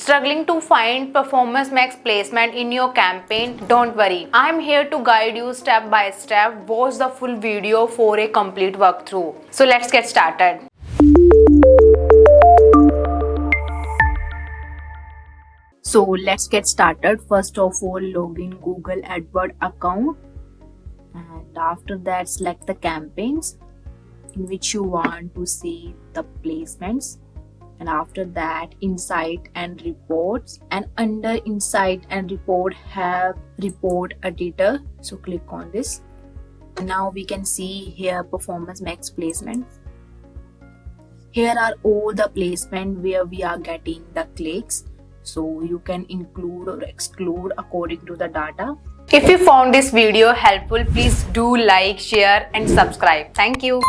Struggling to find performance max placement in your campaign? Don't worry. I'm here to guide you step by step. Watch the full video for a complete walkthrough. So let's get started. So let's get started. First of all, log in Google AdWords account, and after that select the campaigns in which you want to see the placements, and after that insight and reports, and under insight and report have report editor, so click on this. Now we can see here performance max placement. Here are all the placement where we are getting the clicks, so you can include or exclude according to the data. If you found this video helpful, please do like, share and subscribe. Thank you.